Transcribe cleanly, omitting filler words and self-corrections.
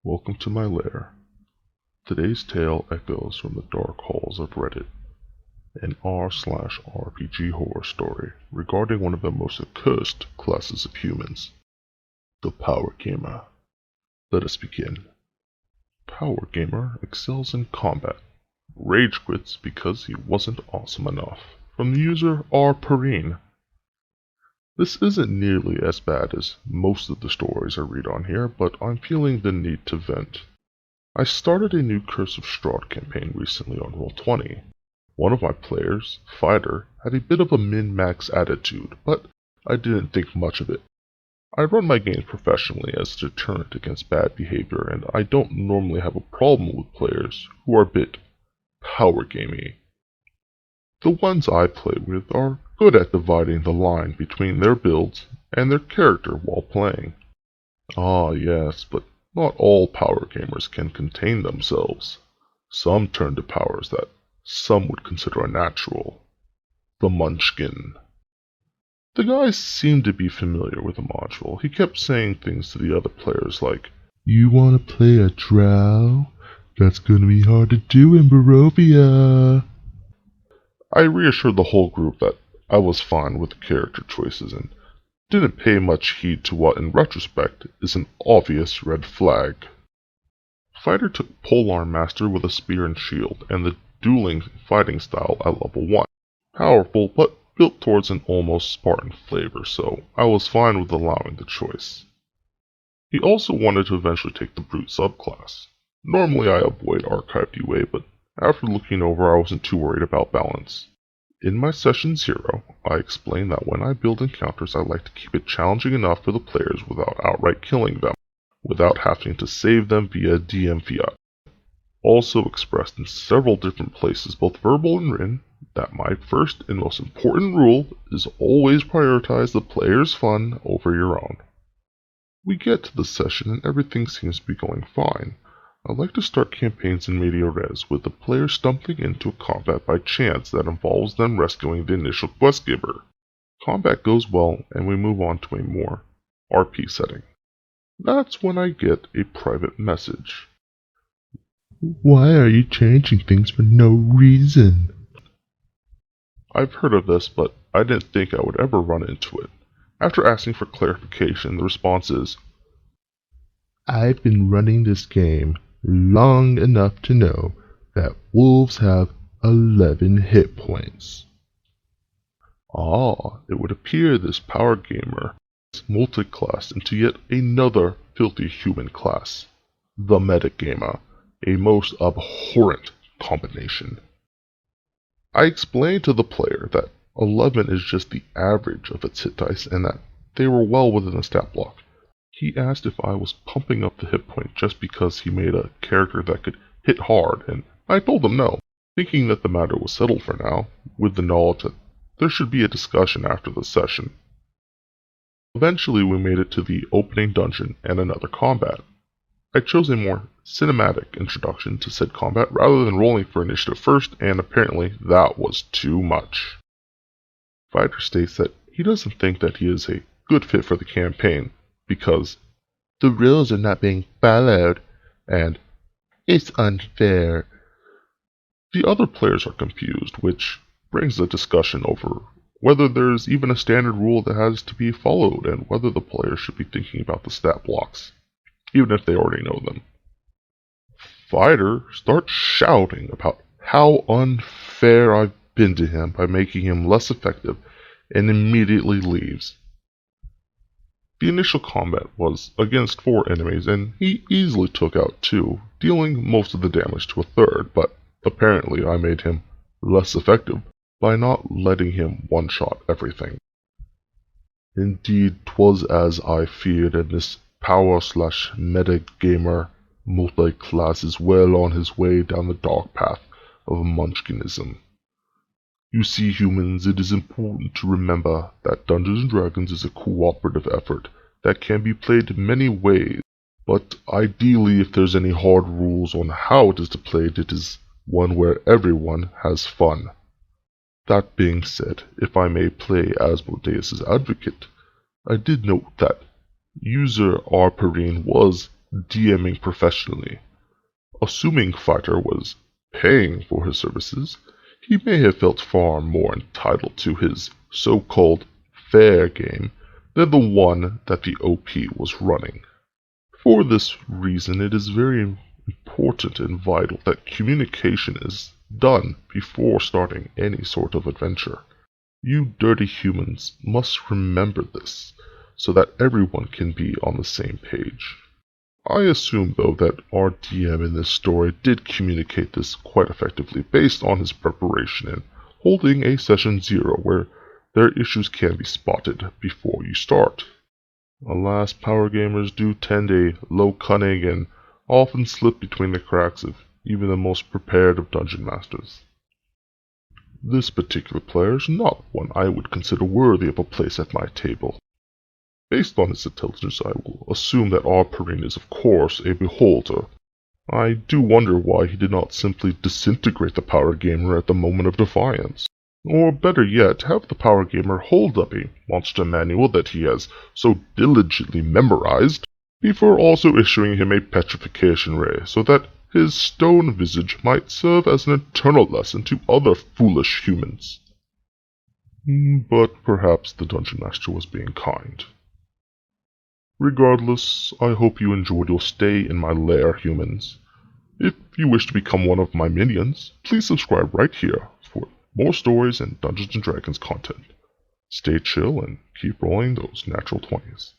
Welcome to my lair. Today's tale echoes from the dark halls of Reddit, an r/RPG horror story regarding one of the most accursed classes of humans, the Power Gamer. Let us begin. Power Gamer excels in combat. Ragequits because he wasn't awesome enough. From the user rpghorrorstory. This isn't nearly as bad as most of the stories I read on here, but I'm feeling the need to vent. I started a new Curse of Strahd campaign recently on Roll20. One of my players, Fighter, had a bit of a min-max attitude, but I didn't think much of it. I run my games professionally as a deterrent against bad behavior, and I don't normally have a problem with players who are a bit power gamey. The ones I play with are good at dividing the line between their builds and their character while playing. Ah yes, but not all power gamers can contain themselves. Some turn to powers that some would consider unnatural. The Munchkin. The guy seemed to be familiar with the module. He kept saying things to the other players like, "You wanna play a drow? That's gonna be hard to do in Barovia." I reassured the whole group that I was fine with the character choices and didn't pay much heed to what in retrospect is an obvious red flag. Fighter took Polearm Master with a spear and shield and the dueling fighting style at level 1. Powerful, but built towards an almost Spartan flavor, so I was fine with allowing the choice. He also wanted to eventually take the Brute subclass. Normally I avoid archived UA, but after looking over I wasn't too worried about balance. In my session 0, I explained that when I build encounters I like to keep it challenging enough for the players without outright killing them, without having to save them via DM fiat. Also expressed in several different places, both verbal and written, that my first and most important rule is always prioritize the player's fun over your own. We get to the session and everything seems to be going fine. I like to start campaigns in media res with the player stumbling into a combat by chance that involves them rescuing the initial quest giver. Combat goes well and we move on to a more RP setting. That's when I get a private message. "Why are you changing things for no reason?" I've heard of this, but I didn't think I would ever run into it. After asking for clarification, the response is, "I've been running this game long enough to know that wolves have 11 hit points." Ah, it would appear this power gamer is multiclassed into yet another filthy human class, the metagamer, a most abhorrent combination. I explained to the player that 11 is just the average of its hit dice and that they were well within the stat block. He asked if I was pumping up the hit point just because he made a character that could hit hard, and I told him no, thinking that the matter was settled for now, with the knowledge that there should be a discussion after the session. Eventually we made it to the opening dungeon and another combat. I chose a more cinematic introduction to said combat rather than rolling for initiative first, and apparently that was too much. Fighter states that he doesn't think that he is a good fit for the campaign, because the rules are not being followed, and it's unfair. The other players are confused, which brings the discussion over whether there's even a standard rule that has to be followed, and whether the players should be thinking about the stat blocks, even if they already know them. Fighter starts shouting about how unfair I've been to him by making him less effective, and immediately leaves. The initial combat was against 4 enemies, and he easily took out 2, dealing most of the damage to a third, but apparently I made him less effective by not letting him one-shot everything. Indeed, 'twas as I feared, and this power/metagamer multi-class is well on his way down the dark path of munchkinism. You see, humans, it is important to remember that Dungeons & Dragons is a cooperative effort that can be played many ways, but ideally if there's any hard rules on how it is to play it is one where everyone has fun. That being said, if I may play Asmodeus' advocate, I did note that user rpghorrorstory was DMing professionally. Assuming Fighter was paying for his services, he may have felt far more entitled to his so-called fair game than the one that the OP was running. For this reason, it is very important and vital that communication is done before starting any sort of adventure. You dirty humans must remember this, so that everyone can be on the same page. I assume, though, that our DM in this story did communicate this quite effectively based on his preparation and holding a session 0 where their issues can be spotted before you start. Alas, power gamers do tend a low cunning and often slip between the cracks of even the most prepared of dungeon masters. This particular player is not one I would consider worthy of a place at my table. Based on his intelligence, I will assume that our Perrine is of course a Beardholder. I do wonder why he did not simply disintegrate the power gamer at the moment of defiance. Or better yet, have the power gamer hold up a monster manual that he has so diligently memorized, before also issuing him a petrification ray, so that his stone visage might serve as an eternal lesson to other foolish humans. But perhaps the Dungeon Master was being kind. Regardless, I hope you enjoyed your stay in my lair, humans. If you wish to become one of my minions, please subscribe right here for more stories and Dungeons & Dragons content. Stay chill and keep rolling those natural 20s.